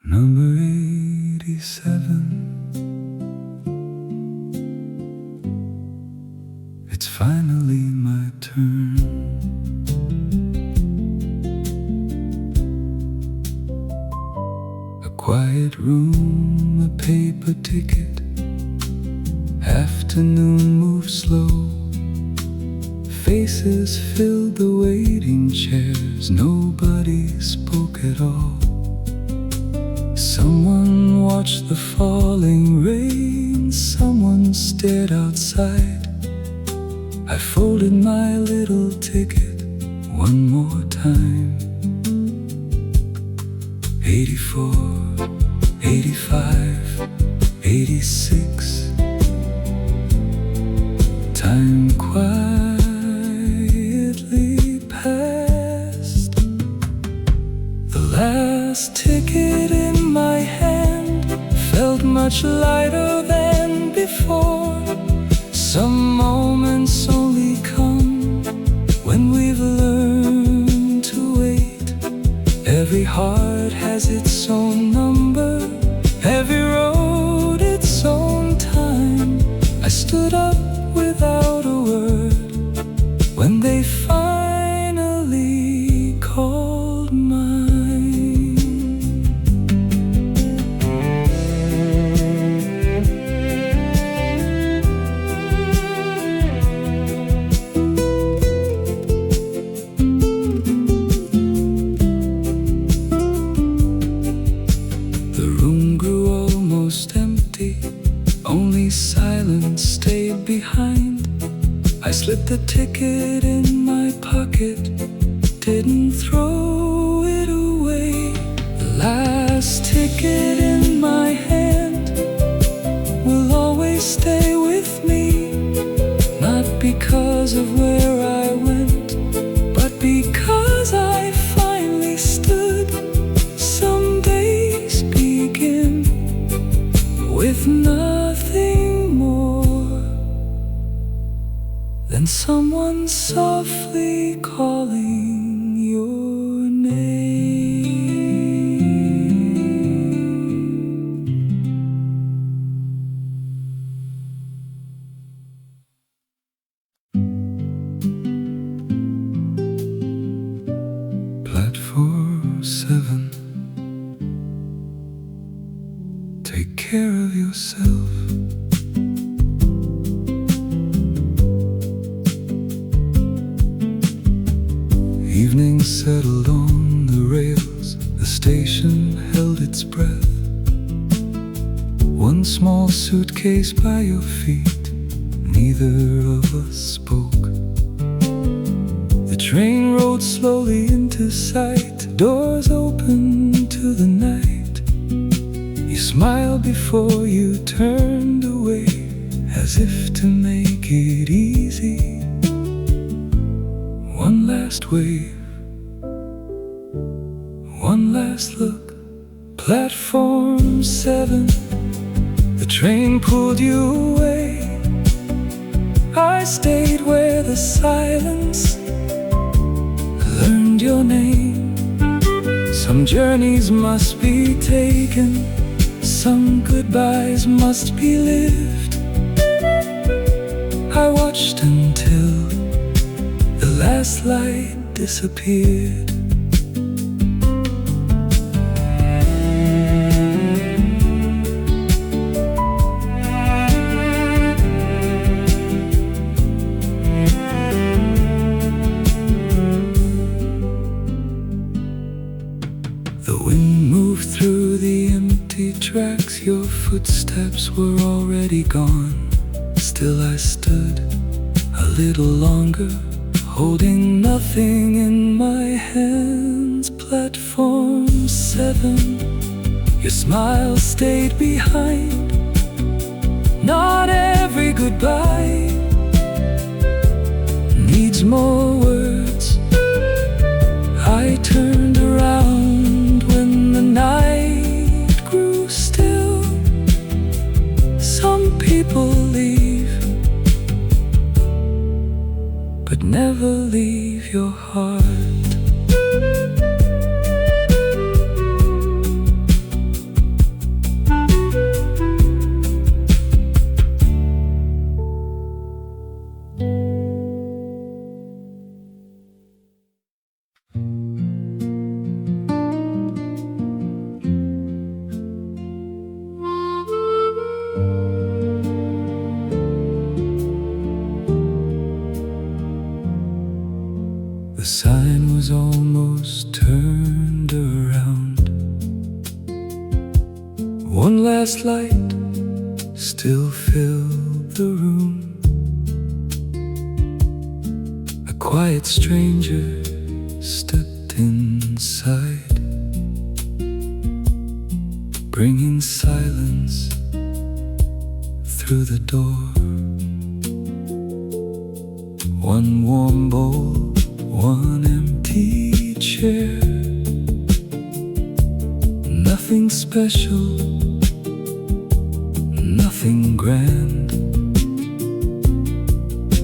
Number 87. It's finally my turn. A quiet room, a paper ticket. Afternoon moves slow. Faces filled the waiting chairs. Nobody spoke at all. Someone watched the falling rain. Someone stared outside. I folded my little ticket one more time. 84, 85, 86. Time quietly passed. The last ticket in my hand felt much lighter than before. Some moments only come when we've learned to wait. Every heart has its own number, every road its own time. I stood up without a word when they finally called mine. The room grew almost empty. Only silence stayed behind. I slipped the ticket in my pocket, didn't throw it away. The last ticket in my hand will always stay with me. Not because of where I went, but because I finally stood. Some days begin with nothing more than someone softly calling your name. Platform 7. Take care of yourself. Evening settled on the rails. The station held its breath. One small suitcase by your feet. Neither of us spoke. The train rode slowly into sight. Doors opened to the night. You smiled before you turned away, as if to make it easy. One last wave, one last look. Platform 7. The train pulled you away. I stayed where the silence learned your name. Some journeys must be taken, some goodbyes must be lived. I watched until the last light disappeared. The wind moved through the empty tracks. Your footsteps were already gone. Still I stood a little longer, holding nothing in my hands. Platform 7. Your smile stayed behind. Not every goodbye needs more words. I turned around when the night grew still. Some people leave, but never leave your heart. One last light still filled the room. A quiet stranger stepped inside, bringing silence through the door. One warm bowl, one empty chair. Nothing special, nothing grand.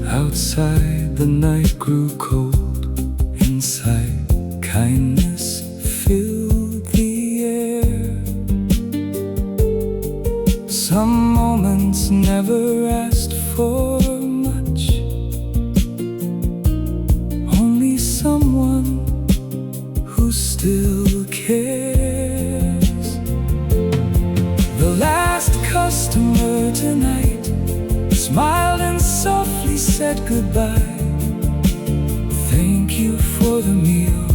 Outside the night grew cold. Inside kindness filled the air. Some moments never asked for much, only someone who still cares. The last customer tonight smiled and softly said goodbye. Thank you for the meal,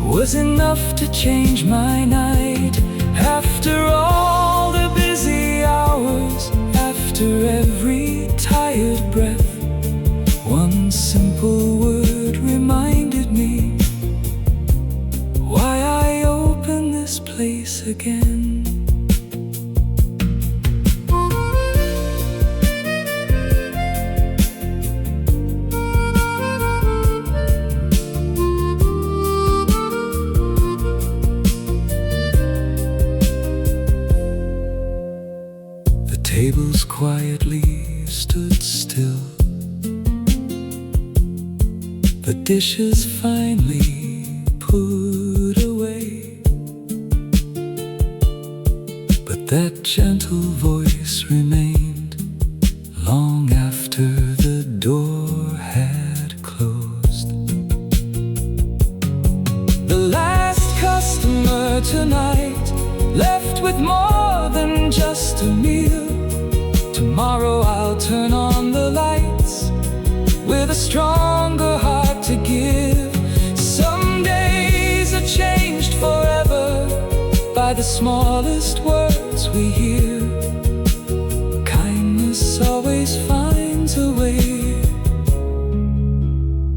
was enough to change my night. After all the busy hours, after every tired breath, one simple word reminded me why I open this place again. Tables quietly stood still, the dishes finally put away, but that gentle voice remained long after the door had closed. The last customer tonight left with more than just a meal. Tomorrow I'll turn on the lights with a stronger heart to give. Some days are changed forever by the smallest words we hear. Kindness always finds a way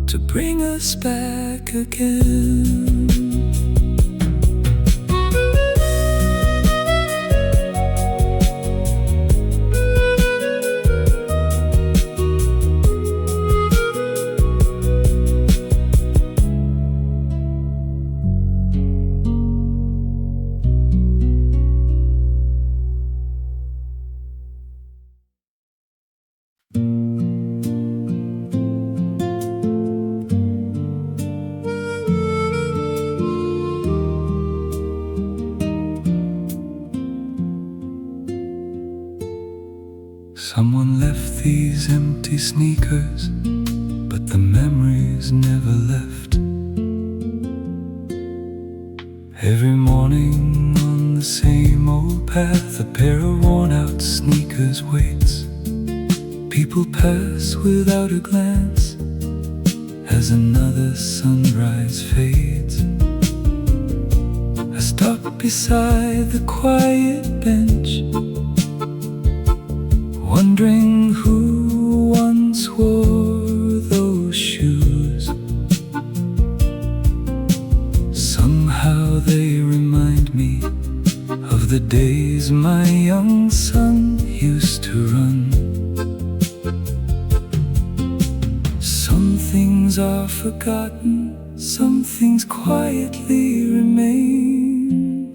to bring us back again. Someone left these empty sneakers, but the memories never left. Every morning on the same old path, a pair of worn-out sneakers waits. People pass without a glance as another sunrise fades. I stop beside the quiet bench, wondering who once wore those shoes. Somehow they remind me of the days my young son used to run. Some things are forgotten, some things quietly remain.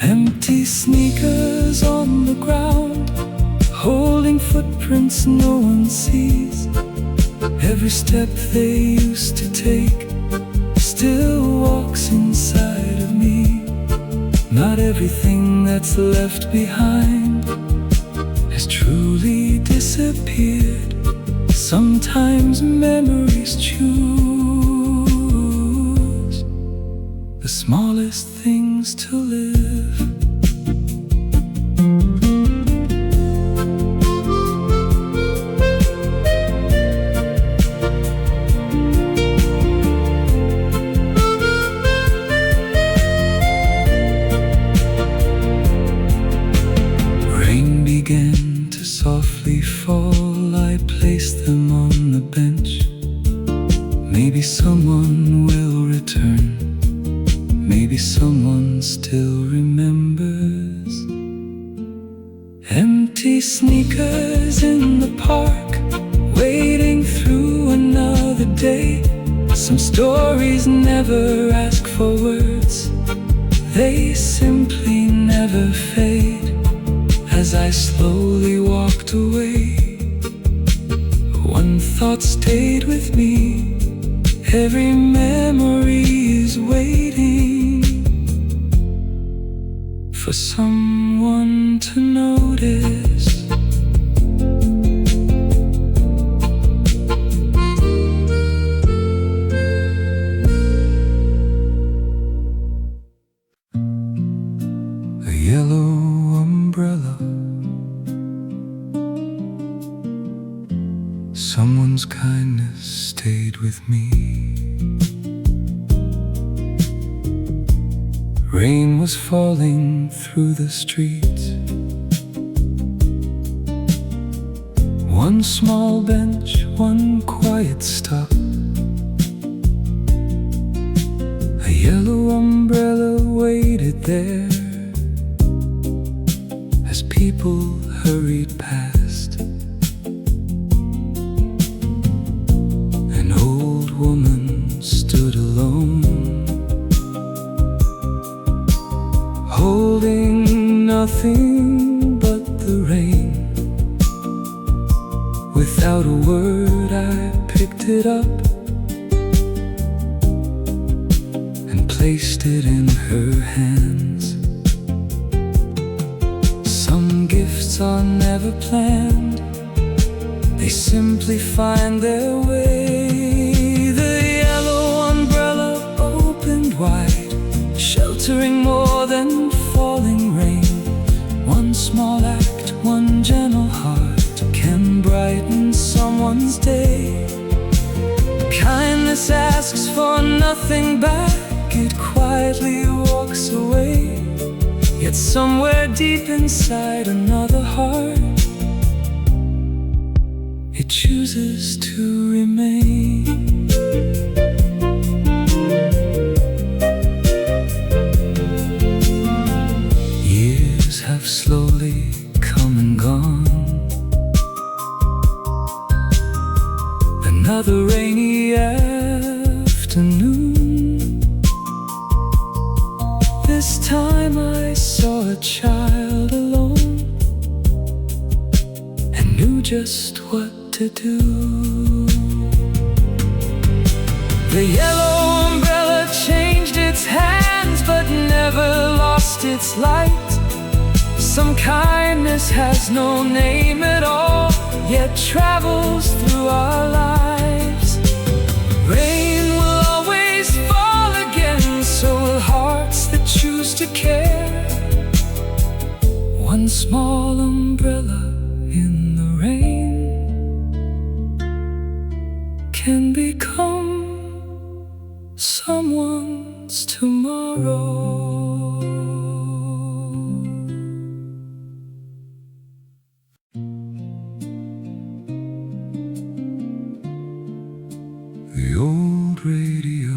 Empty sneakers on the ground, holding footprints no one sees. Every step they used to take still walks inside of me. Not everything that's left behind has truly disappeared. Sometimes memories choose the smallest things to live. someone still remembers. Empty sneakers in the park, wading through another day. Some stories never ask for words, they simply never fade. As I slowly walked away, one thought stayed with me. Every memory is waiting for someone to notice. A yellow umbrella, someone's kindness stayed with me. Rain was falling through the streets. One small bench, one quiet stop. A yellow umbrella waited there as people hurried past. An old woman stood alone, holding nothing but the rain. Without a word I picked it up and placed it in her hands. Some gifts are never planned, they simply find their way. The yellow umbrella opened wide, sheltering more than falling rain. One small act, one gentle heart can brighten someone's day. Kindness asks for nothing back, it quietly walks away. Yet somewhere deep inside another heart, it chooses to remain. Years have slowly come and gone. Another rainy afternoon. This time I saw a child alone and knew just what to do. The yellow umbrella changed its hands but never lost its light. Some kindness has no name at all, yet travels through our lives. Rain will always fall again, so will hearts that choose to care. One small umbrella in the rain can become someone's tomorrow. The old radio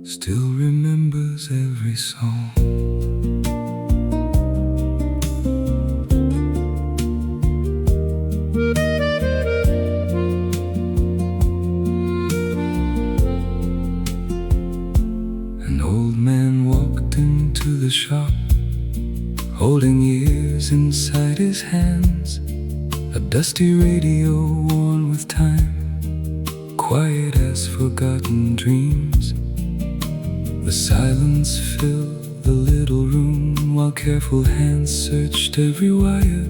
still remembers every song. An old man walked into the shop, holding years inside his hands. A dusty radio worn with time, quiet as forgotten dreams. The silence filled the little room while careful hands searched every wire.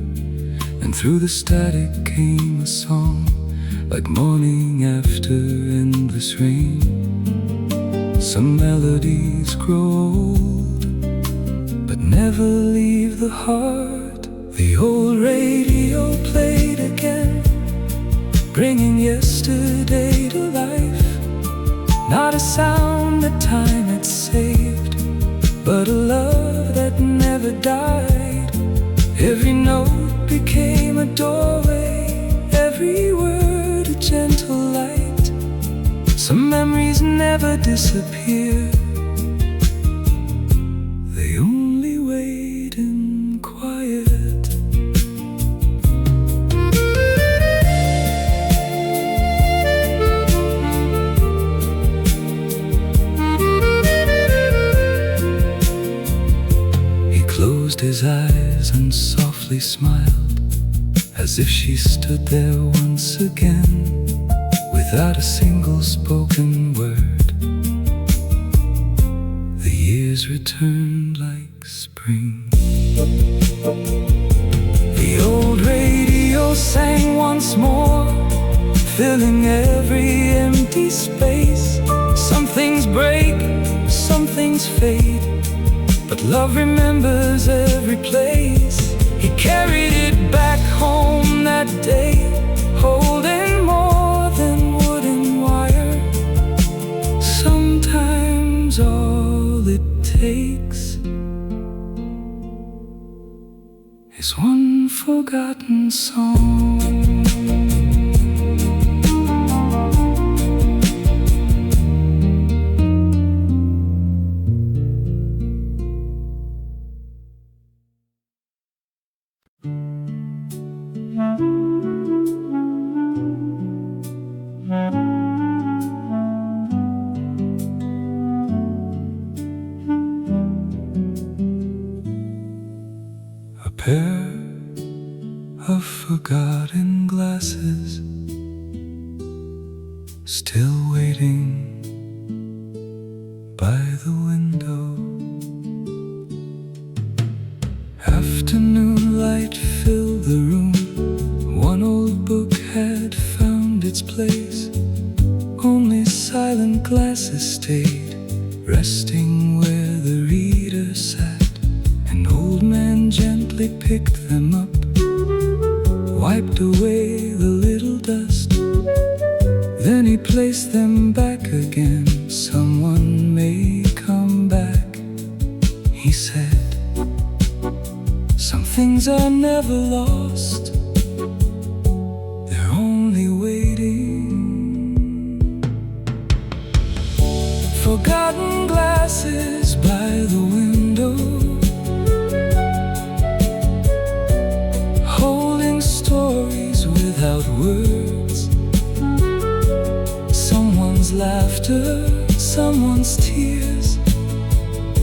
And through the static came a song, like morning after endless rain. Some melodies grow old, but never leave the heart. The old radio played again, bringing yesterday to life. Not a sound that time had saved, but a love that never died. Every note became a doorway, every word a gentle light. Some Some memories never disappear, they only wait in quiet. He closed his eyes and softly smiled, as if she stood there once again, without a single spoken word. The years returned like spring. The old radio sang once more, filling every empty space. Some things break, some things fade, but love remembers every place. He carried it back home that day, holding more than wood and wire. Sometimes all it takes is one forgotten song. A pair of forgotten glasses, still waiting by the window. Afternoon light filled the room. One old book had found its place. Only silent glasses stayed, resting where the reader sat. An old man gently picked them up, wiped away the little dust. Then he placed them back again. Someone may come back, he said. Some things are never lost, they're only waiting. Forgotten glasses by the window, holding stories without words. Someone's laughter, someone's tears,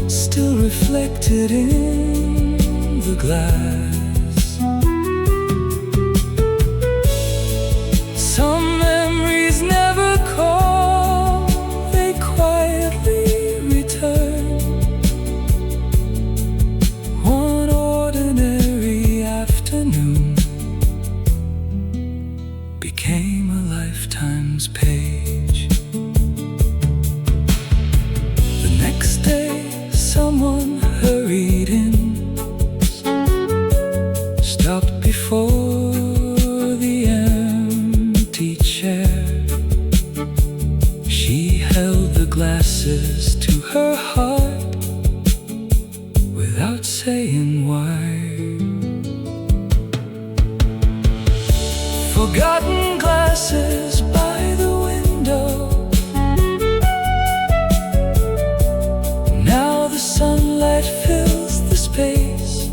still reflected in the glass. Some memories never call, they quietly return. One ordinary afternoon became a lifetime's page. The next day, someone hurried in, stopped before the empty chair. She held the glasses to her heart without saying why. Forgotten glasses by the window, now the sunlight fills the space.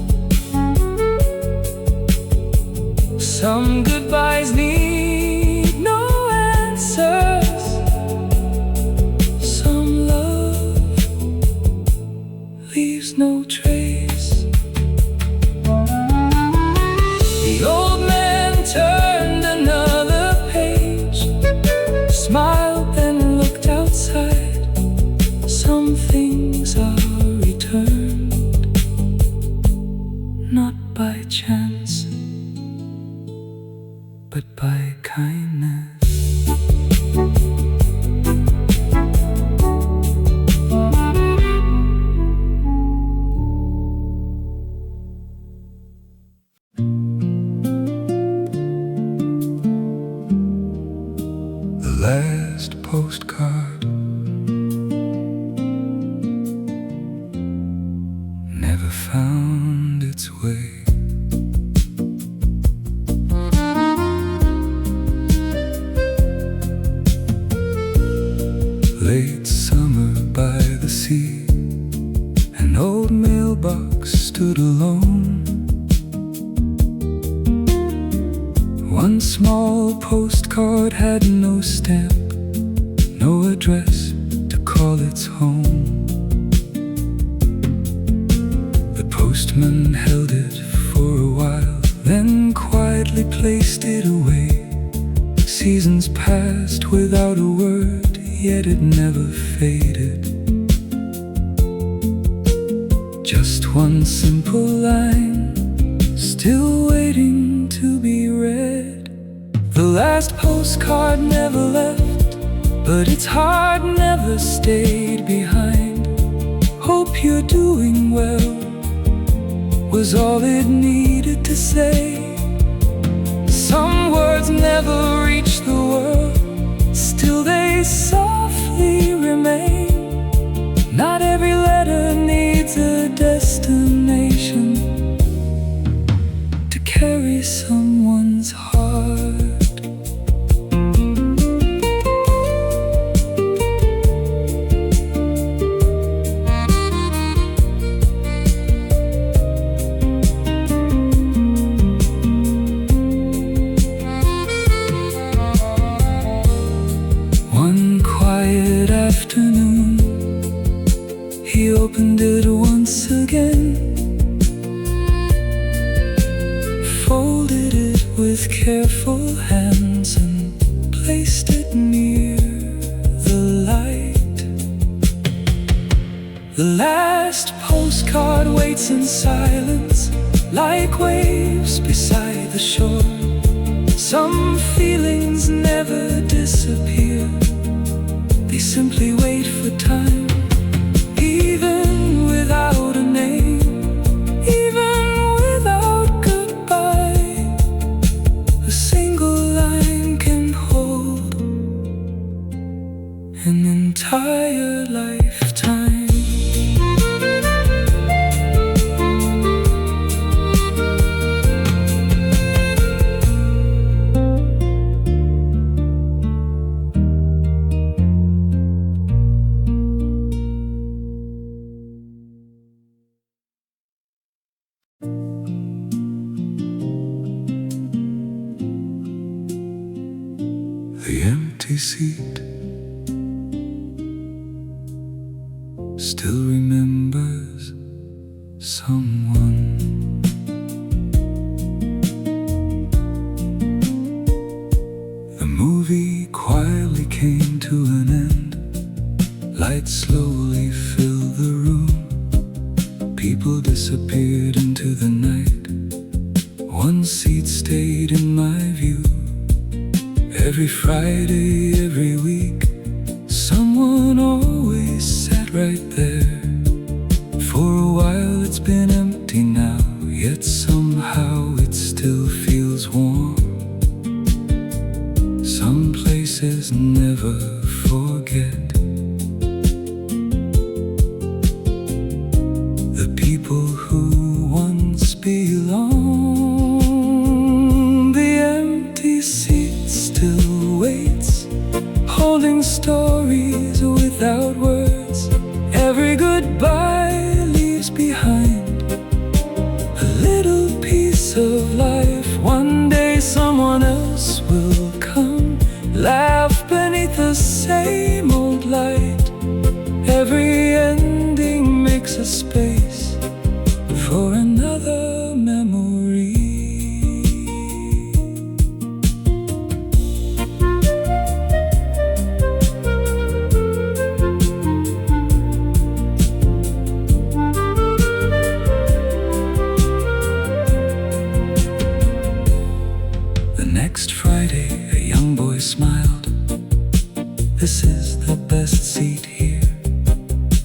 Some goodbyes need no answers, some love leaves no trace. The old man turned another page, Late summer by the sea, an old mailbox stood alone. One small postcard had no stamp, no address to call its home. The postman held it for a while, then quietly placed it away. Seasons passed without a word, yet it never faded. Just one simple line, still waiting to be read. The last postcard never left, but its heart never stayed behind. Hope you're doing well was all it needed to say. Some words never reach the world, still they softly remain. Not every letter needs a destination to carry someone's heart. Afternoon, he opened it once again, folded it with careful hands and placed it near the light. The last postcard waits in silence, like waves beside the shore. Some feelings never disappear, they simply wait for time, even without a name, even without goodbye. A single line can hold an entire lifetime. The empty seat still remembers someone. The movie quietly came to an end. Lights slowly filled the room. People disappeared into the night. One seat stayed in my view. Every Friday, every week, someone always sat right there. For a while it's been empty now, yet somehow it still feels warm. Some places never forget the people who once belonged. The empty seat still waits, holding stories without words. Every goodbye leaves behind a little piece of life. One day someone else will come, laugh beneath the same old light. Every ending makes a space for another memory. Next Friday, a young boy smiled. This is the best seat here.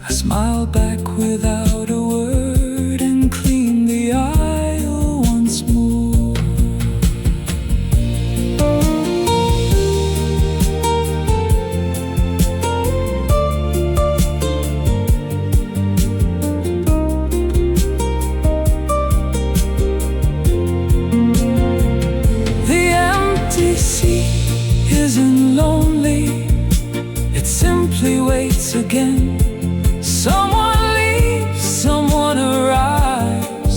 I smiled back without a word and cleaned the aisle once more. Seat isn't lonely, it simply waits waits again. Someone leaves, someone arrives.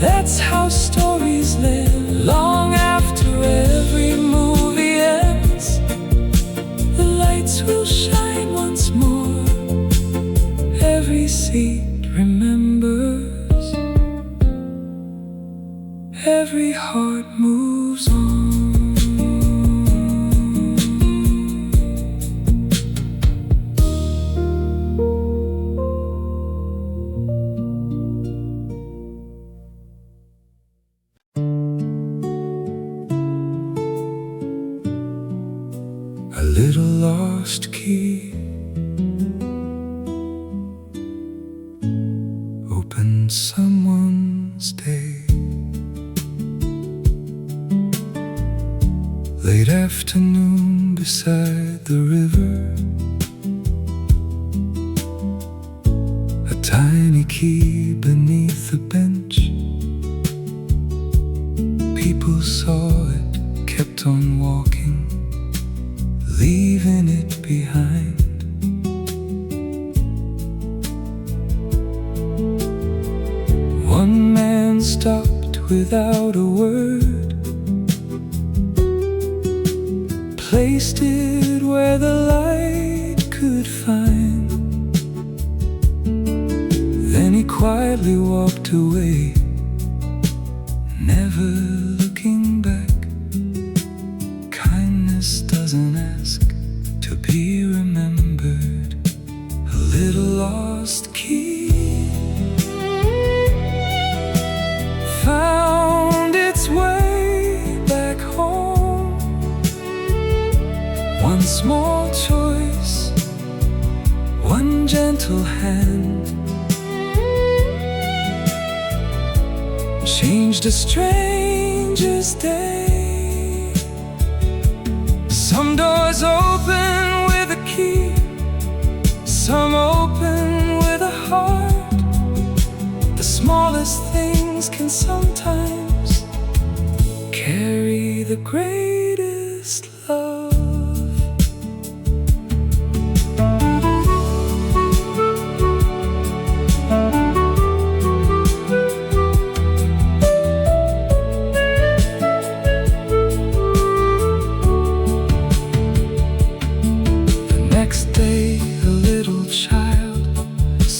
That's how stories live. Long after every movie ends, the lights will shine once more. Every seat remembers, every heart moves on. A little lost key opened someone's day. Late afternoon beside the river, a tiny key beneath the bench. People saw it, kept on walking, leaving it behind. One man stopped without a word, placed it where the light could find. Then he quietly walked away, never looking back. Kindness doesn't ask to be remembered. A little lost key found its way back home. One small choice, one gentle hand, changed a stranger's day. Some doors open with a key, some open with a heart. The smallest things can sometimes carry the greatest love.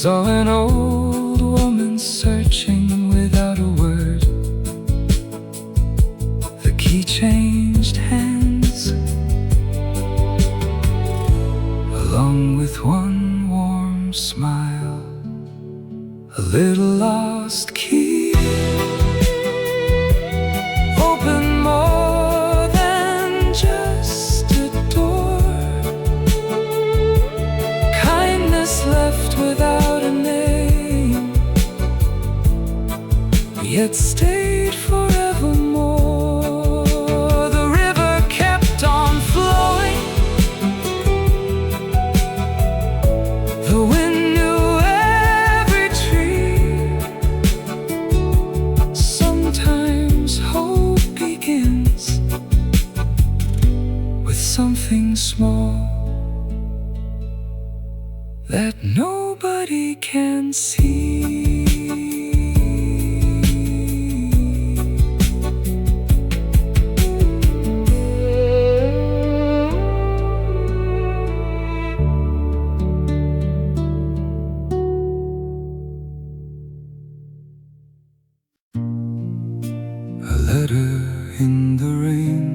Saw an old woman searching without a word. The key changed hands, along with one warm smile. A little lost key opened more than just a door. Kindness left without a name, yet stayed forevermore. The river kept on flowing, the wind knew every tree. Sometimes hope begins with something small that nobody can see. A letter in the rain,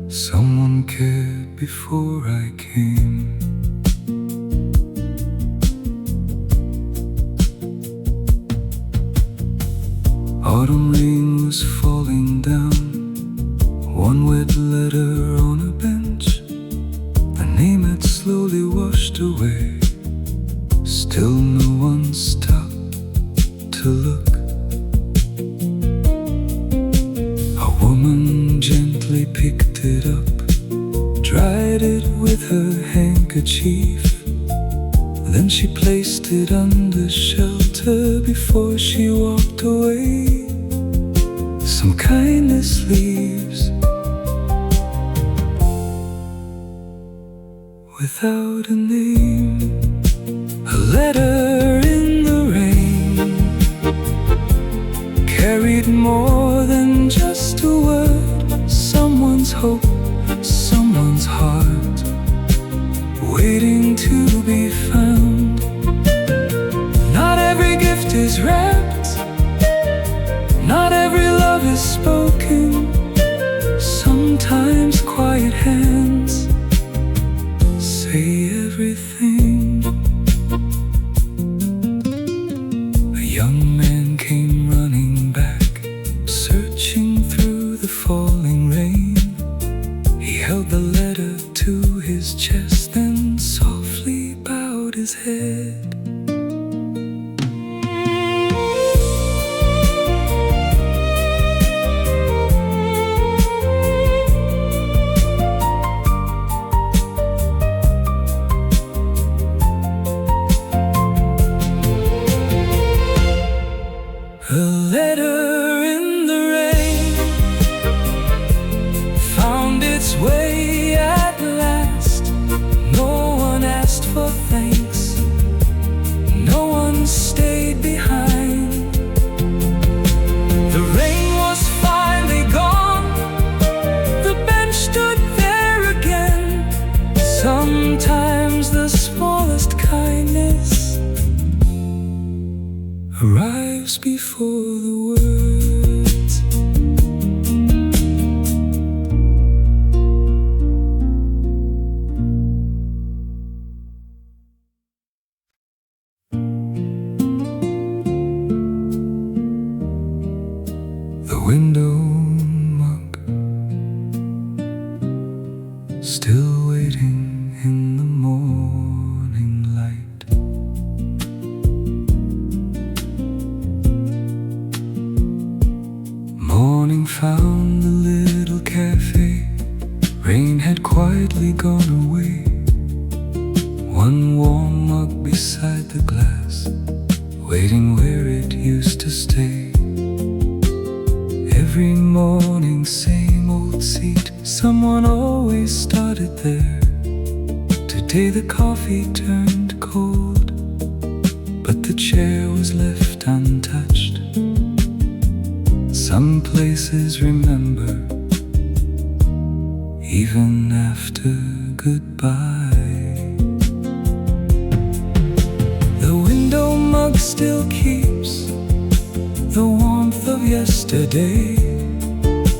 someone cared before I came. Autumn rain was falling down, one wet letter on a bench. A name had slowly washed away, still no one stopped to look. A woman gently picked it up, dried it with her handkerchief. Then she placed it under shelter before she walked away. Some kindness leaves without a name, a letter in the rain, carried more than just a word, someone's hope, someone's heart, waiting to be found. Not every gift is wrapped, not every love is spoken. Sometimes quiet hands say everything. A young man came running back, searching through the falling rain. He held the letter to his chest, then softly bowed his head. A letter in the rain found its way at last. No one asked for thanks, no one stayed behind. The rain was finally gone, the bench stood there again. Sometimes the smallest kindness arrives before the words. The window mug, still waiting in the morning light. Morning found the little cafe. Rain had quietly gone away. One warm mug beside the glass, waiting where it used to stay. Every morning, same old seat, someone always started there. Today the coffee turned cold, but the chair was left untouched. Some places remember, even after goodbye. The window mug still keeps the warmth of yesterday.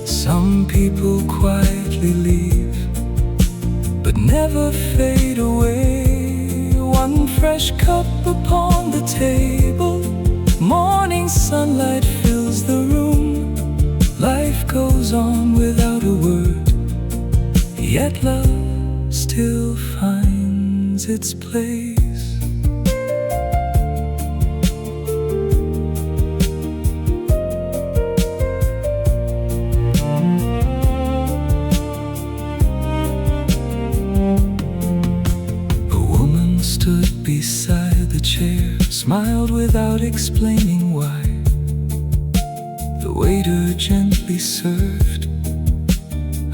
Some people quietly leave, but never fade away. One fresh cup upon the table, morning sunlight fills the room. Life goes on without a word, yet love still finds its place. Beside the chair, smiled without explaining why. The waiter gently served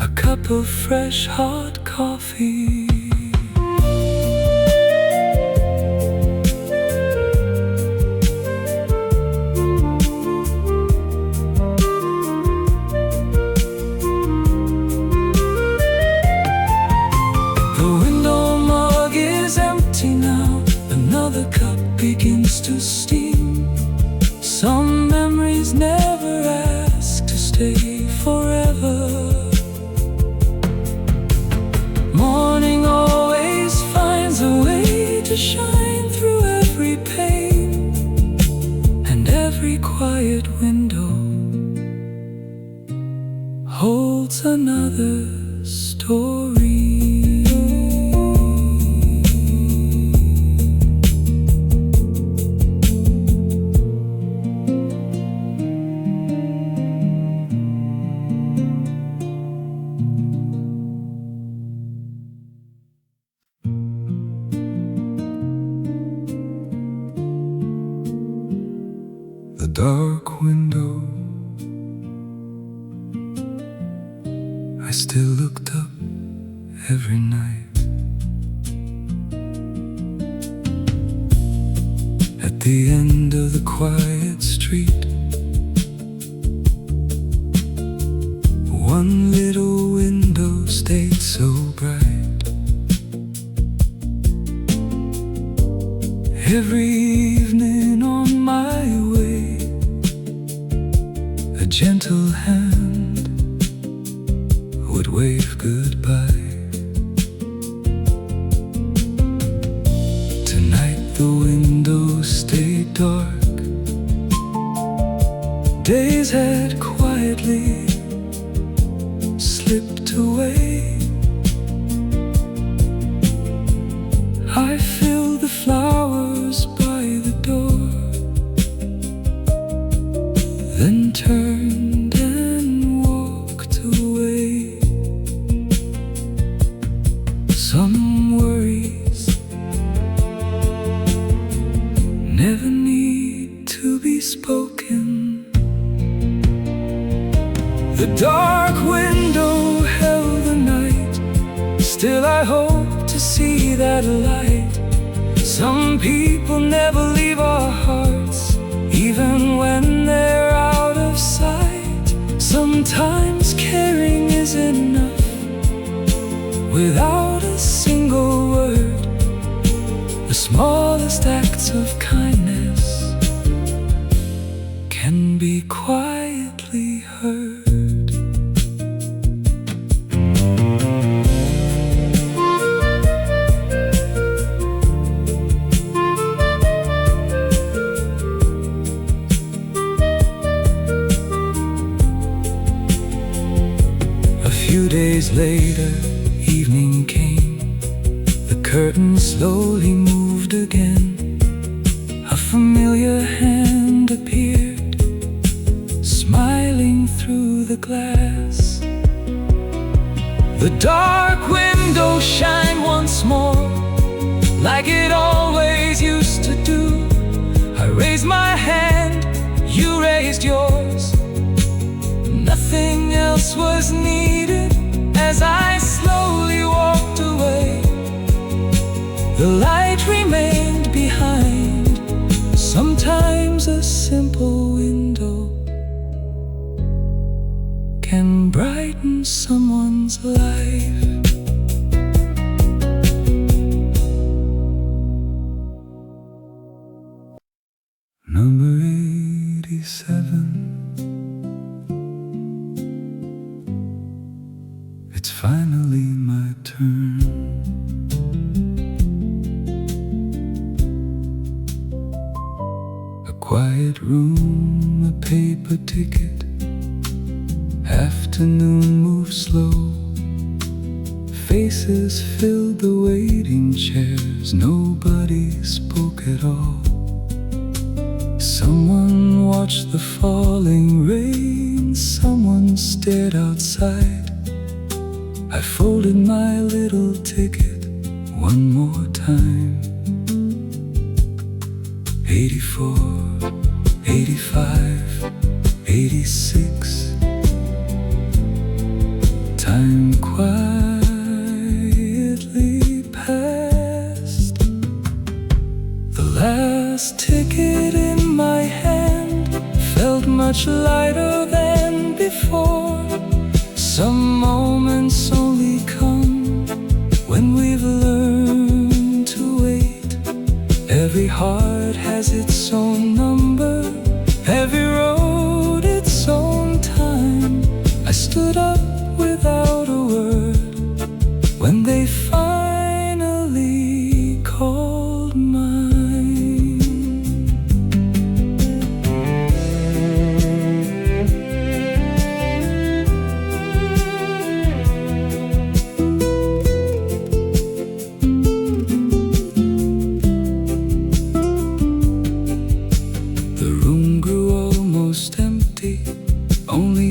a cup of fresh hot coffee. The window mug is empty now, another cup begins to steam. Some memories never ask to stay forever. Morning always finds a way to shine through every pane, and every quiet window holds another story. The dark window, I still looked up every night. the end of the quiet street, one little window stayed so bright. Every evening on my way, a gentle hand would wave goodbye. Tonight the windows stayed dark. Days had quietly slipped away. I filled the flowers by the door, then turned and walked away. Some worries never need to be spoken. The dark window held the night, still I hope to see that light. Some people never leave our hearts, even when they're out of sight. Sometimes caring is enough, without a single word. The smallest acts of kindness can be quietly heard. A few days later, evening came. The curtain slowly moved again. A familiar hand appeared, smiling through the glass. The dark window shined once more, like it always used to do. I raised my hand, you raised yours. Nothing else was needed as I slowly walked away. The light remained behind. Sometimes a simple window can brighten someone's life. Number 87. It's finally my turn. A quiet room, a paper ticket. Afternoon moved slow. Faces filled the waiting chairs. Nobody spoke at all. Someone watched the falling rain. Someone stared outside. I folded my little ticket one more time. 84, 85, 86. Time quietly passed. The last ticket in my hand felt much lighter than before. Some moments only come when we've learned to wait. Every heart has its own number, every road its own time. I stood up without a word when they finally called mine.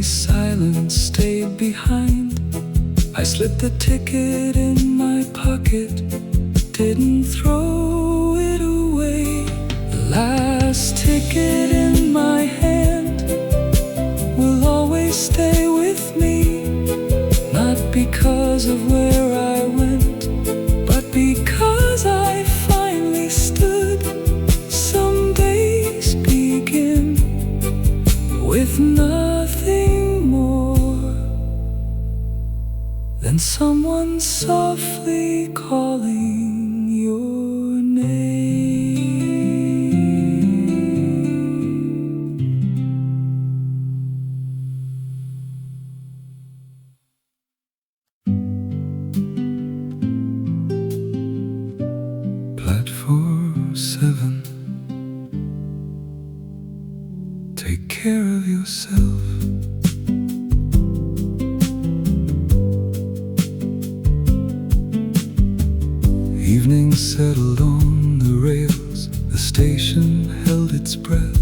Silence stayed behind. I slipped the ticket in my pocket, didn't throw it away. The last ticket in my hand will always stay with me, not because of where I went, but because I finally stood. Someday be calling your name. Platform 7. Take care of yourself. Evening settled on the rails, the station held its breath.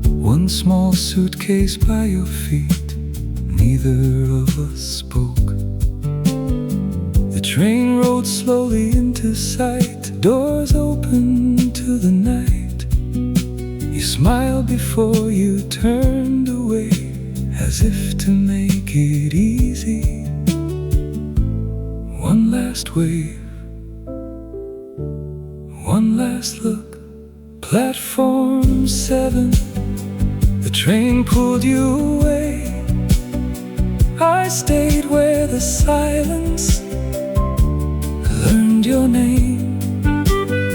One small suitcase by your feet, neither of us spoke. The train rode slowly into sight, doors open to the night. You smiled before you turned away, as if to make it easy. One last wave, one last look. Platform 7, the train pulled you away. I stayed where the silence learned your name.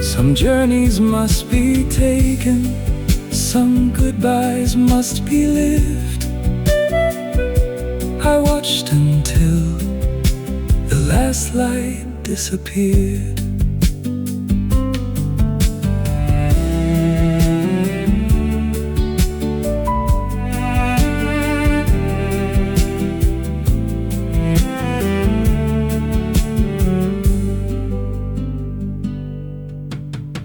Some journeys must be taken, some goodbyes must be lived. I watched until the last light disappeared.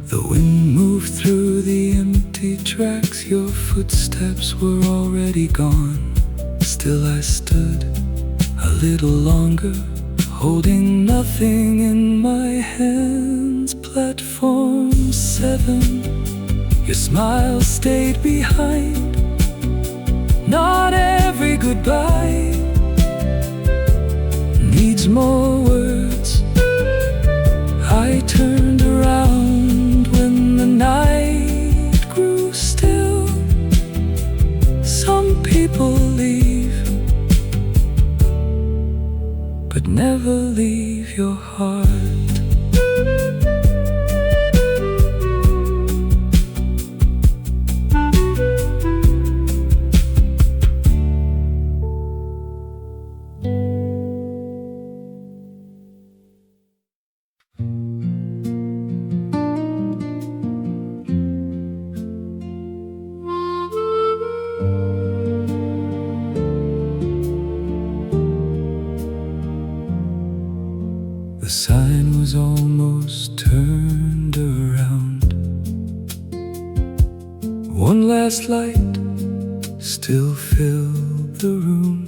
The wind moved through the empty tracks, your footsteps were already gone. Still I stood a little longer, holding nothing in my hands. Platform 7, your smile stayed behind. Not every goodbye needs more words. I turned around when the night grew still. Some people leave, but never leave your heart. The sign was almost turned around. One last light still filled the room.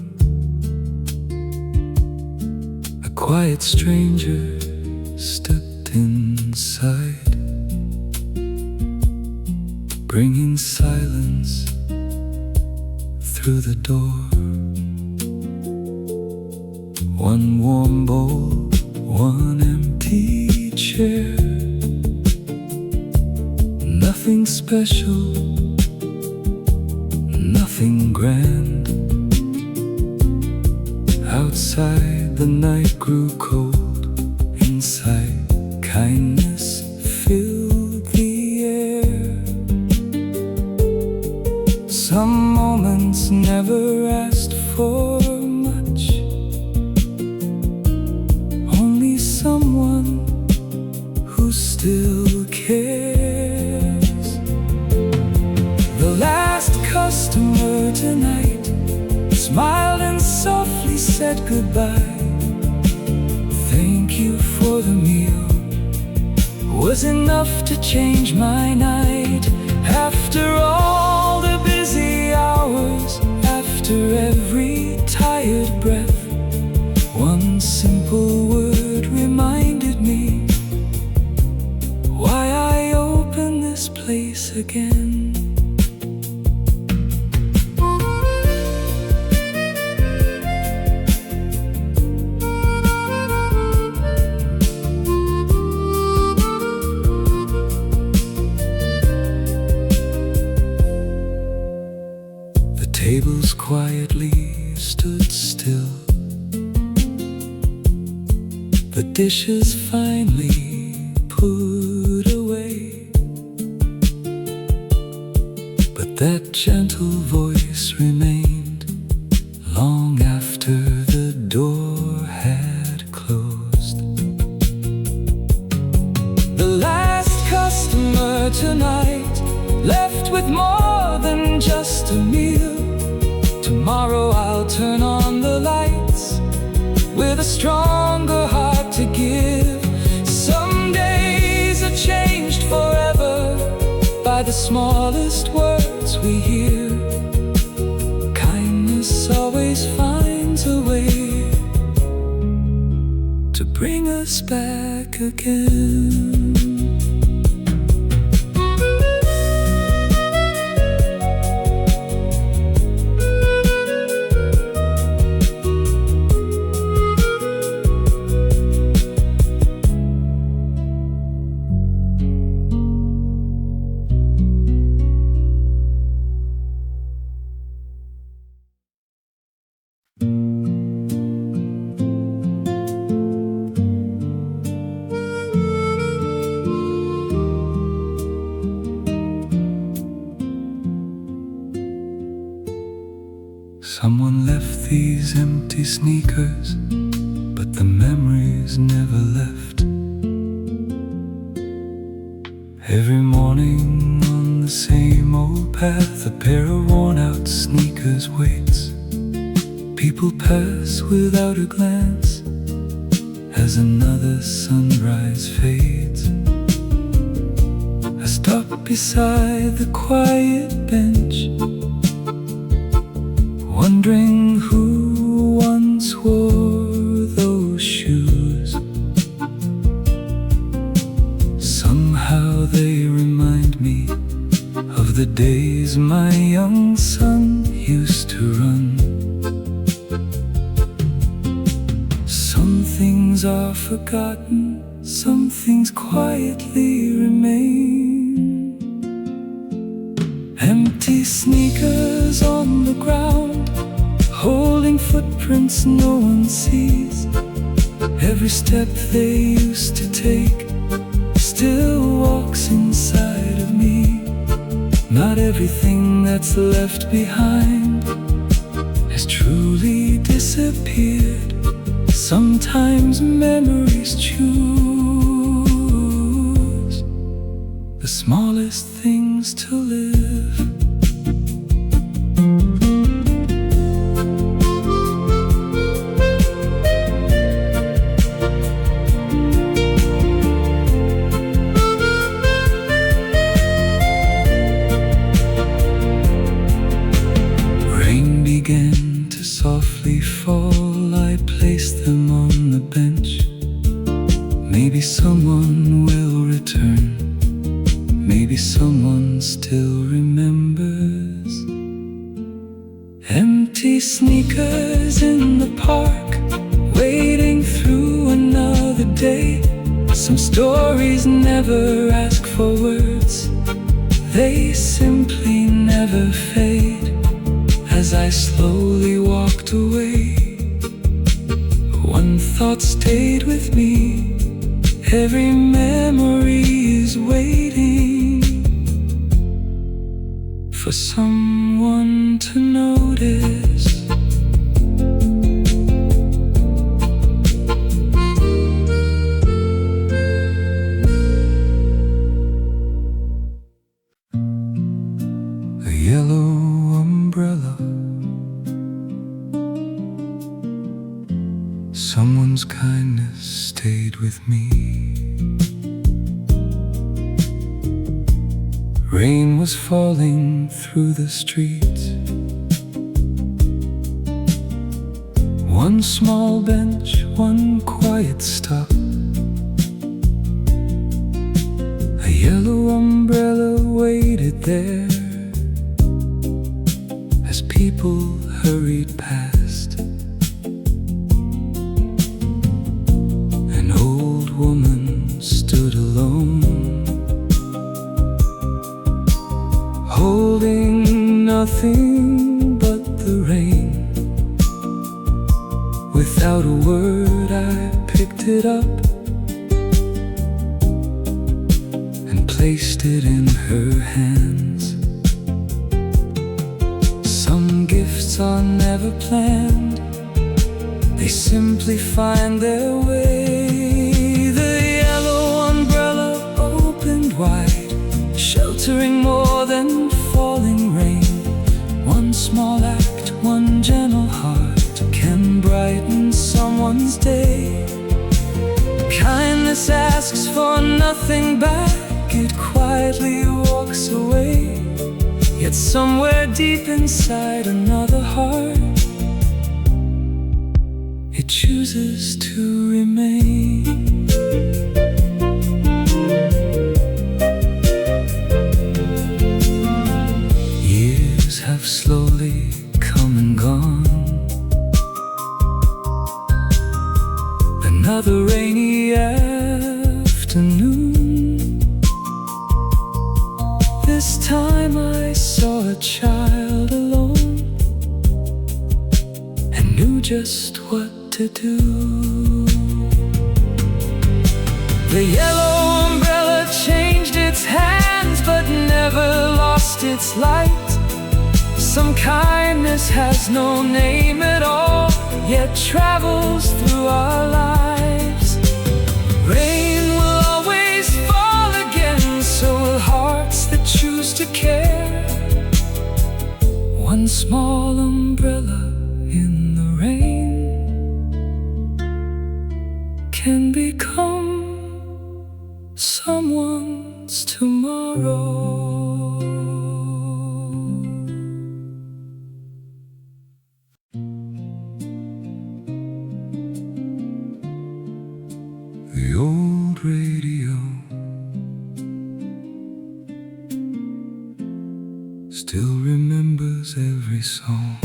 A quiet stranger stepped inside, bringing silence through the door. One warm bowl, one empty chair. Nothing special, nothing grand. Outside the night grew cold, inside kindness filled the air. Some moments never asked for much, only someone who still cares. The last customer tonight smiled and softly said goodbye. Thank you for the meal, was enough to change my night. After all the busy hours, after every tired breath, one simple word reminded me why I open this place again. Tables quietly stood still. the dishes finally put away. But that gentle voice remained long after the door had closed. The last customer tonight left with more than just a meal. Tomorrow I'll turn on the lights with a stronger heart to give. Some days are changed forever by the smallest words we hear. Kindness always finds a way to bring us back again. Someone left these empty sneakers, but the memories never left. Every morning on the same old path, a pair of worn-out sneakers waits. People pass without a glance as another sunrise fades. I stop beside the quiet bench, wondering who once wore those shoes. Somehow they remind me of the days my young son used to run. Some things are forgotten, some things quietly remain. Empty sneakers on the ground, holding footprints no one sees. Every step they used to take still walks inside of me. Not everything that's left behind has truly disappeared. Sometimes memories choose the smallest things to live. Rain began to softly fall. I placed them on the bench. Maybe someone will return. Maybe someone still remembers. Empty sneakers in the park, waiting through another day. Some stories never ask for words, they simply never fade. As I slowly walked away, one thought stayed with me. Every memory is waiting for someone to notice. A yellow umbrella, someone's kindness stayed with me. Rain was falling through the streets. One small bench, one quiet stop. A yellow umbrella waited there as people hurried past. An old woman stood alone, holding nothing but the rain. Without a word I picked it up and placed it in her hands. Some gifts are never planned, they simply find their way. The yellow umbrella opened wide, sheltering more than falling rain. One small act, one gentle heart can brighten someone's day. Kindness asks for nothing back, it quietly walks away. Yet somewhere deep inside another heart, it chooses to remain. Years have slowly come and gone. Another rainy afternoon. This time I saw a child alone and knew just what to do. The yellow umbrella changed its hands but never lost its light. Some kindness has no name at all, yet travels through our lives. Rain will always fall again, so will hearts that choose to care. One small umbrella in the rain can become someone's tomorrow. The old radio still remembers every song.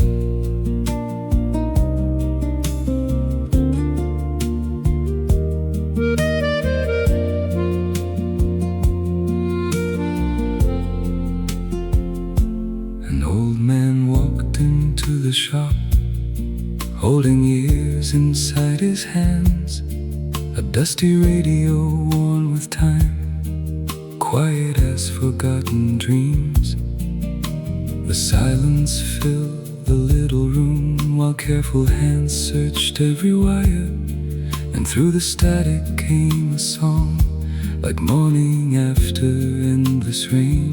An old man walked into the shop, holding years inside his hands. A dusty radio worn with time, quiet as forgotten dreams. The silence filled the little room while careful hands searched every wire. And through the static came a song, like morning after endless rain.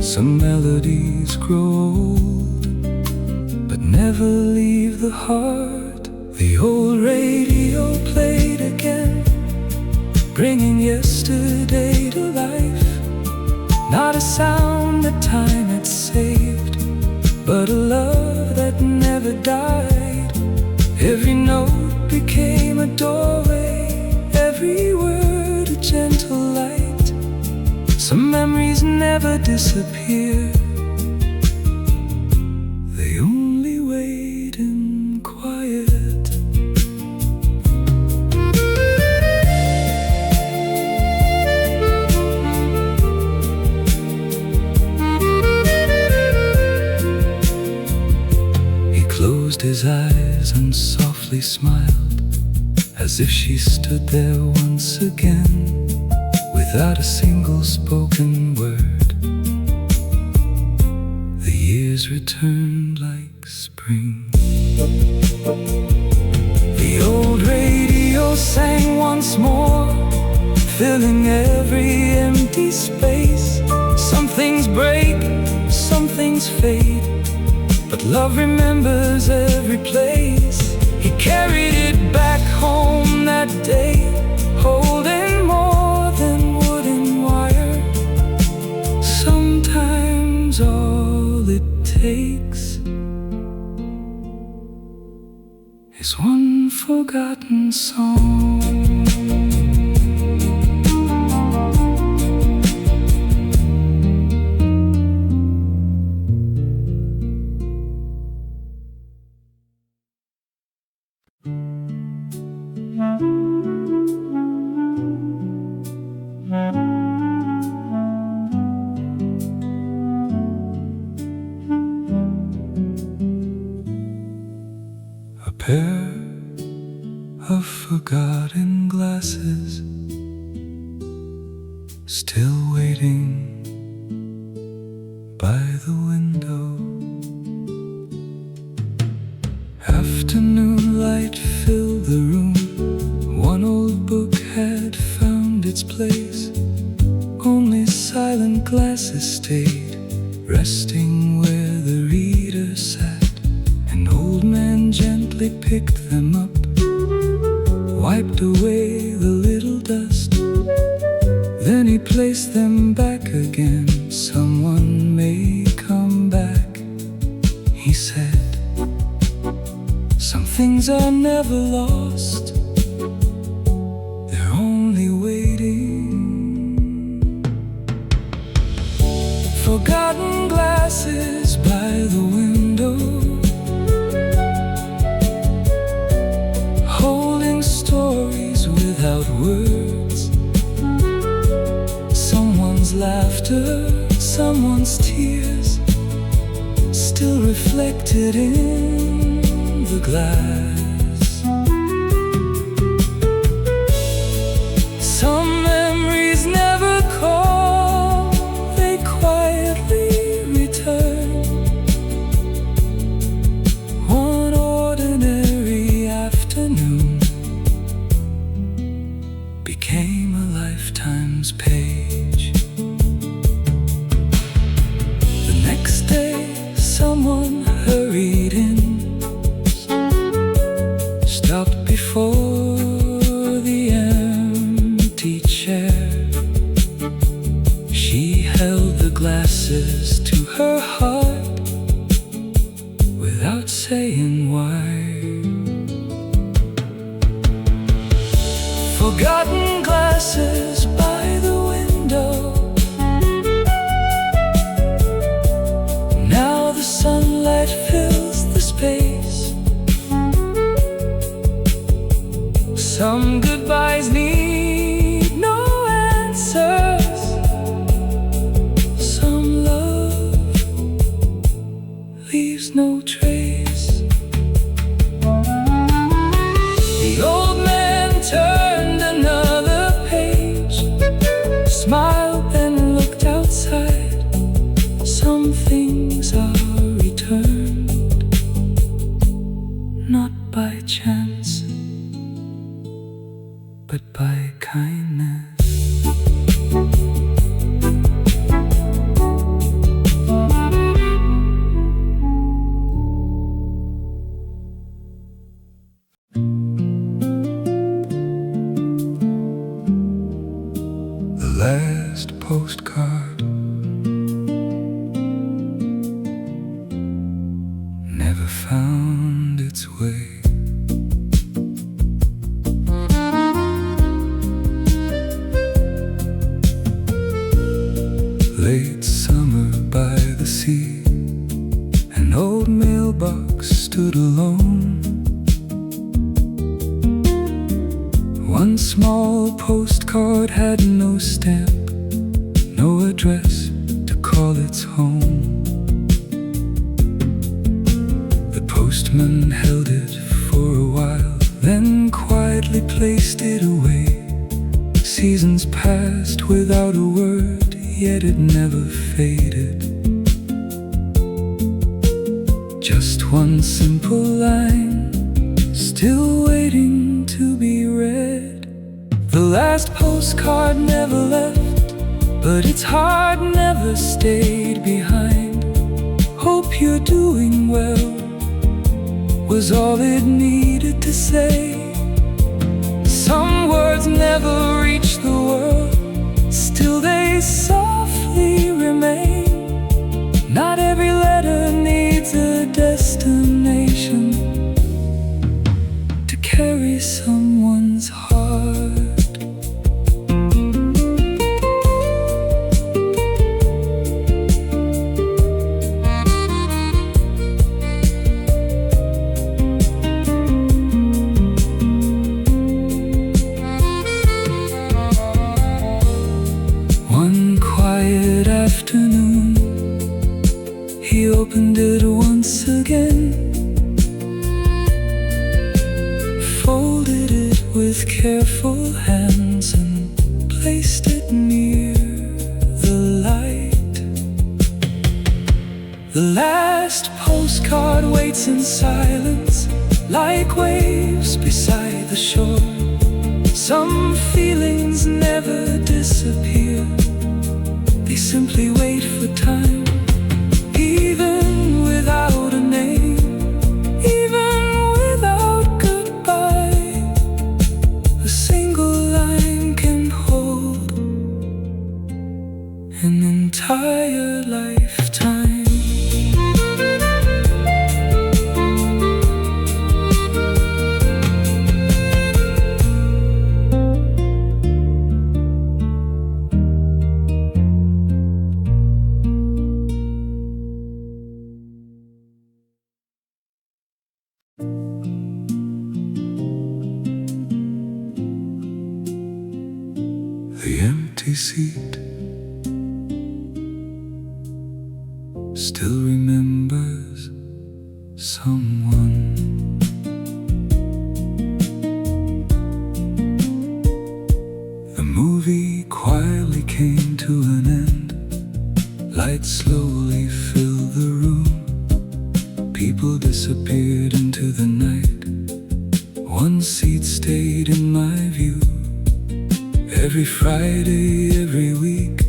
Some melodies grow old, but never leave the heart. The old radio played again, bringing yesterday to life. Not a sound that time had saved, but a love that never died. Every note became a doorway, every word a gentle light. Some memories never disappear, they only wait in quiet. His eyes and softly smiled, as if she stood there once again, without a single spoken word. The years returned like spring. The old radio sang once more, filling every empty space. Some things break, some things fade, but love remembers every place. He carried it back home that day, holding more than wood and wire. Sometimes all it takes is one forgotten song. A pair of forgotten glasses still waiting by the window. Afternoon light filled the room. One old book had found its place. Only silent glasses stayed, resting where the reader sat. An old man gently picked them up, wiped away the little dust. Then he placed them back again. Someone may come back, he said. Some things are never lost, they're only waiting. Forgotten glasses by the window, holding stories without words. Someone's laughter, someone's tears, still reflected in the glass. Some memories never call, they quietly return. One ordinary afternoon became a lifetime's page. The next day, someone hurried in, stopped before the empty chair. She held the glasses to her heart without saying why. Forgotten glasses by the window. Now the sunlight fills the space. Some goodbyes need no answers. Some love leaves no trace. The old man turned another page, smiled and looked outside. Some things are returned, not by chance, but by kindness. The last postcard never found its way. Late summer by the sea, an old mailbox stood alone. One small postcard had no stamp, no address to call its home. The postman held it for a while, then quietly placed it away. Seasons passed without a word, yet it never faded. Just one simple line, still waiting to be read. The last postcard never left, but its heart never stayed behind. Hope you're doing well was all it needed to say. Some words never reach the world, still they softly remain. Not every letter needs a destination to carry someone's heart. One quiet afternoon, he opened it once again, folded it with careful hands and placed it near The last postcard waits in silence, like waves beside the shore. Some feelings never disappear, they simply wait for time. Even without a name, even without goodbye, a single line can hold an entire lifetime. The empty seat still remembers someone. The movie quietly came to an end. Lights slowly filled the room. People disappeared into the night. One seat stayed in my view. Every Friday, every week,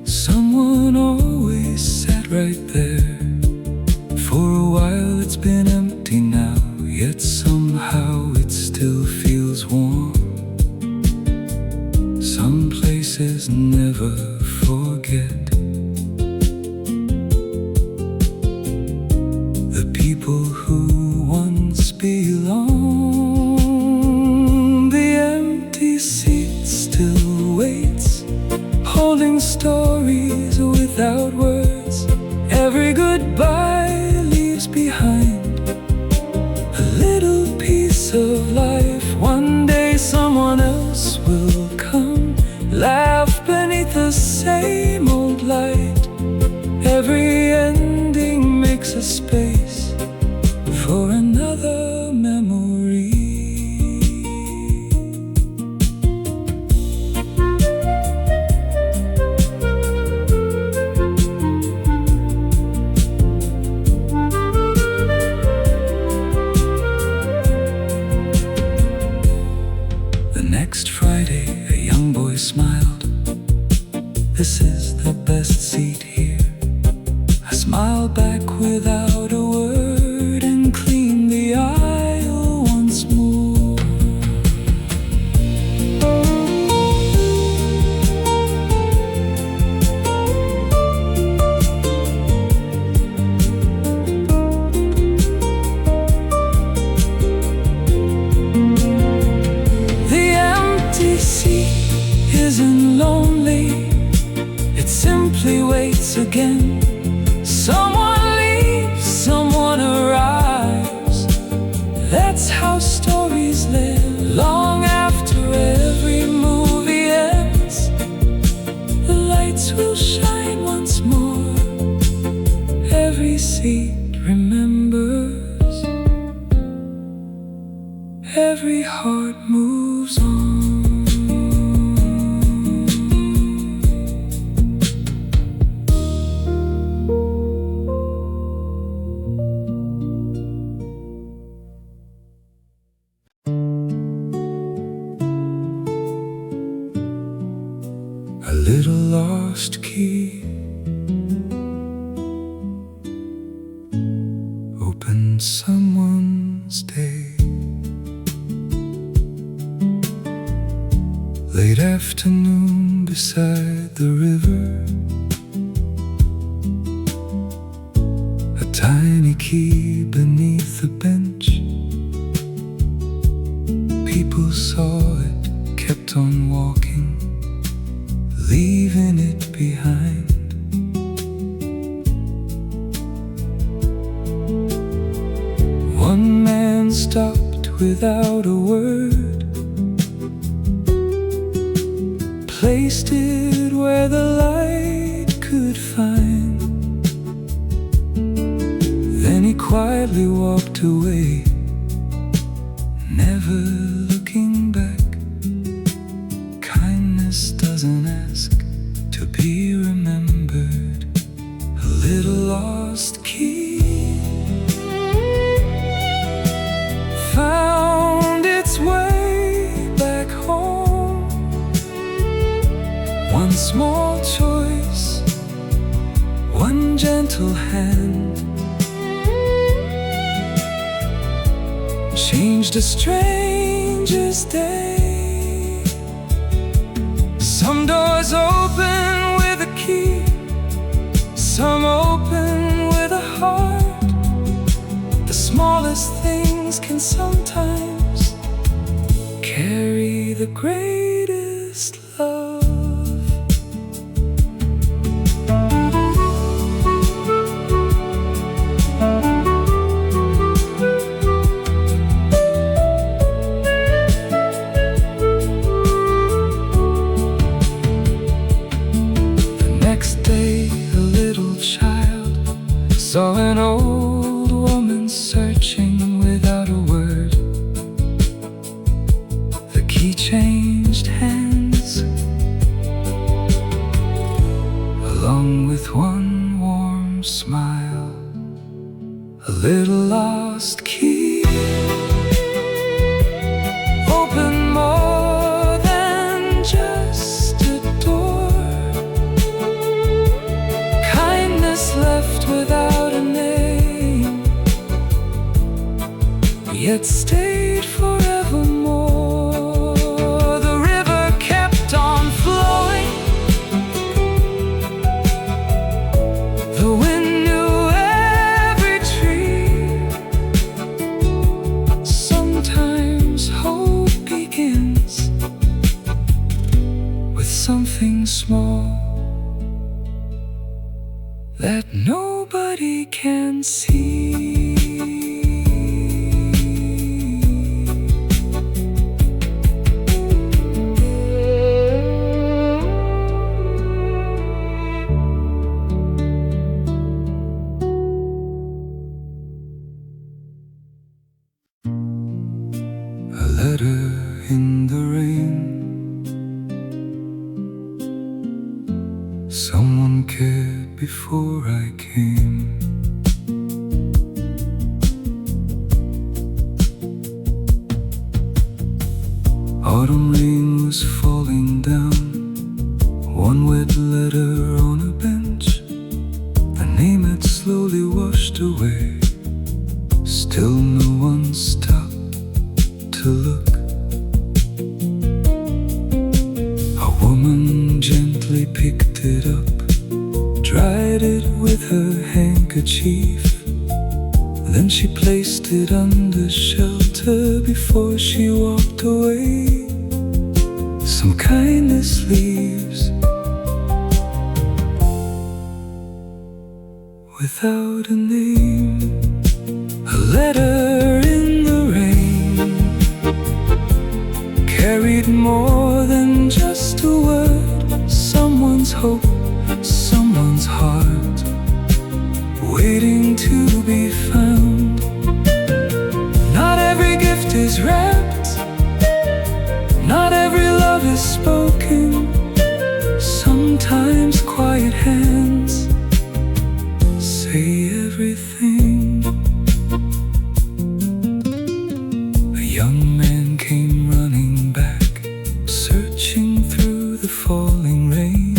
someone always sat right there. For a while it's been empty now, yet somehow it still feels warm. Some places never forget the people who once belonged. The empty seat still waits, holding stories without words. Every goodbye leaves behind a little piece of life. One day someone else will come, laugh beneath the same old light. Every ending makes a space for another memory. The next Friday, a young boy smiled. This is the best seat here. I smiled back without a word and cleaned the aisle once more. The empty seat isn't lonely, it simply waits again. Someone leaves, someone arrives. That's how stories live. Long after every movie ends, the lights will shine once more. Every seat remembers, every heart moves on. A little lost key opened someone's day. Late afternoon beside the river, a tiny key beneath the bench. People saw it, kept on walking, leaving it behind. One man stopped without a word, placed it where the light could find. Then he quietly walked away, never looking back. Kindness doesn't ask to be remembered. A little lost one small choice, one gentle hand changed a stranger's day. Some doors open with a key, some open with a heart. The smallest things can sometimes carry the greatest love. Saw an old woman searching without a word. The key changed hands, along with one warm smile. A little lost key opened more than just a door. Kindness left without yet stayed forevermore. The river kept on flowing, the wind knew every tree. Sometimes hope begins with something small that nobody can see. Letter in the rain. Someone cared before I came. Autumn rain was falling down. One wet letter on a bench. A name had slowly washed away. Still no one stopped to look. A woman gently picked it up, dried it with her handkerchief. Then she placed it under shelter before she walked away. Some kindness leaves without a name. A letter in the rain carried more than just a word. Someone's hope, someone's heart, waiting to be found. Not every gift is wrapped, not every love is spoken. Sometimes quiet hands say everything. A young man came running back, searching through the falling rain.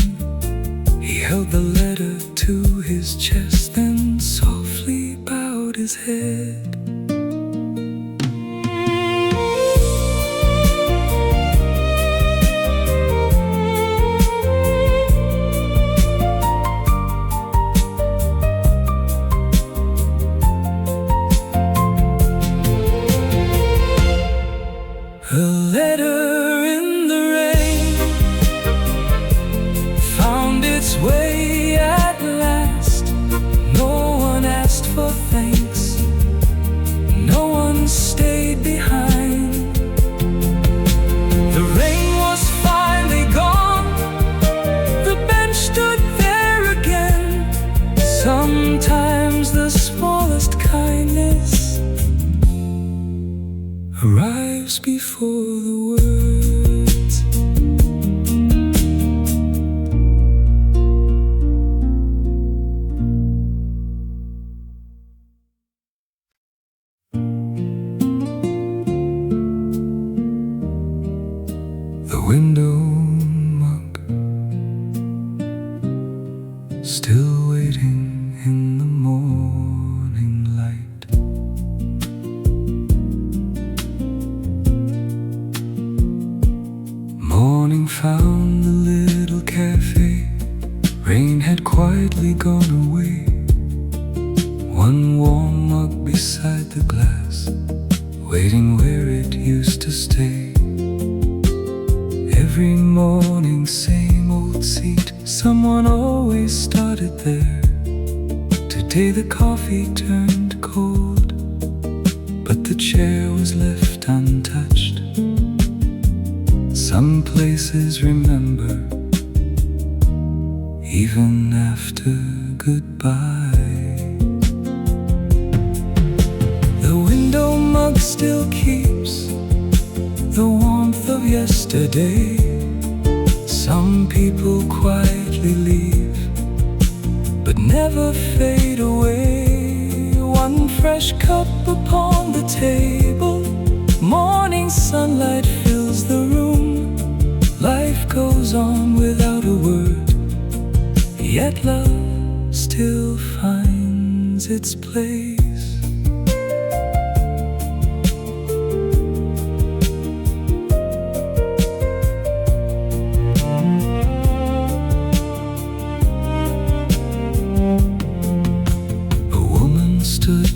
He held the letter to his chest and softly bowed his head. A letter in the rain found its way at last. No one asked for thanks, no one stayed behind. The rain was finally gone, the bench stood there again. Sometimes the smallest kindness arrives before the words. The window mug morning found the little cafe. Rain had quietly gone away. One warm mug beside the glass, waiting where it used to stay. Every morning, same old seat, someone always started there. Today the coffee turned cold, but the chair was left untouched. Some places remember, even after goodbye. The window mug still keeps the warmth of yesterday. Some people quietly leave, but never fade away. One fresh cup upon the table, morning sunlight fills the room. Life goes on without a word, yet love still finds its place.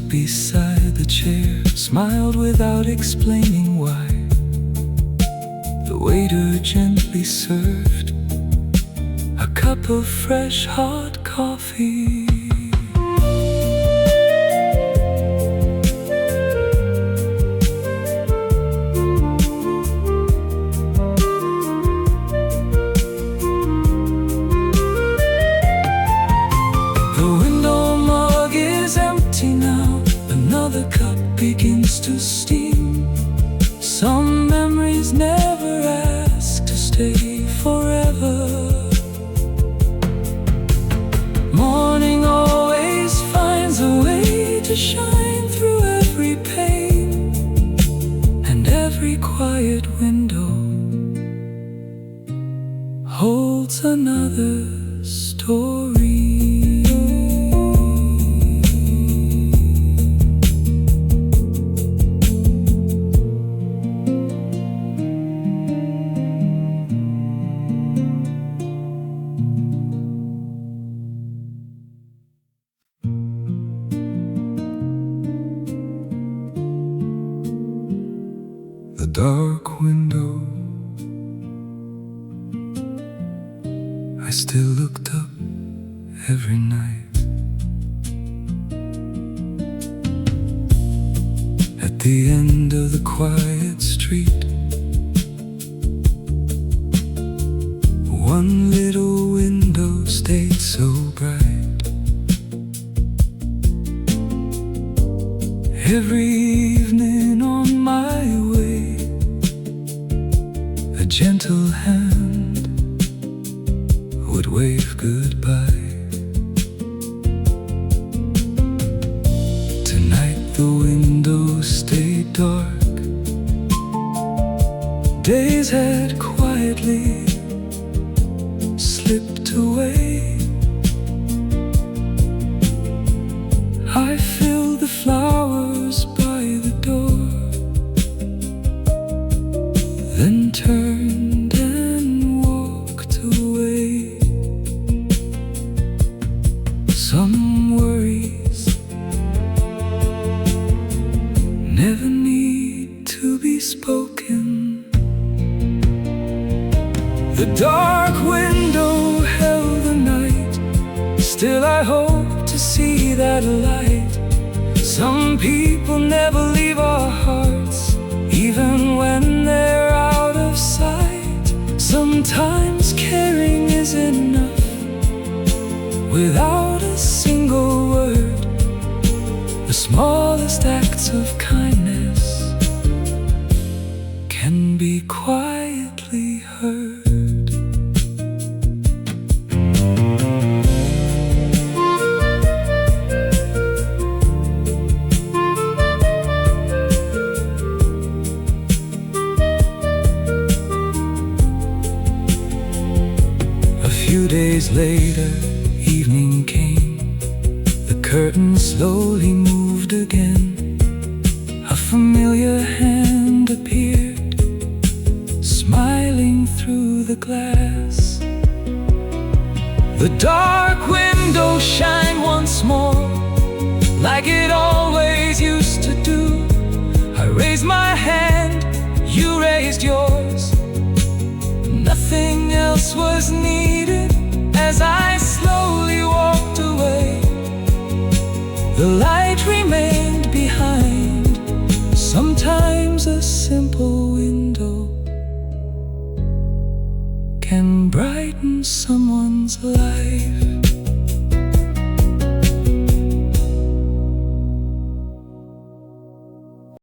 Beside the chair, smiled without explaining why. The waiter gently served a cup of fresh hot coffee. The window mug is empty now. Another cup begins to steam. Some memories never ask to stay forever. Morning always finds a way to shine through every pain, and every quiet window holds another story. The dark window, I still looked up every night. At the end of the quiet street, one little window stayed so bright. Every evening on my way, a gentle hand would wave goodbye. Tonight the window stayed dark. Days had quietly slipped away. I filled the flowers by the door, then turned and walked away. Some worries never need to be spoken. The dark window held the night, still I hope to see that light. Some people never leave our hearts, even when they're out of sight. Sometimes caring is enough, without a single word. The smallest acts of kindness can be quietly heard. A few days later, evening came. The curtain slowly moved again. A familiar hand appeared, smiling through the glass. The dark window shined once more, like it always used to do. I raised my hand, you raised yours. Nothing else was needed as I slowly walked away. The light remained behind. Sometimes a simple window can brighten someone's life.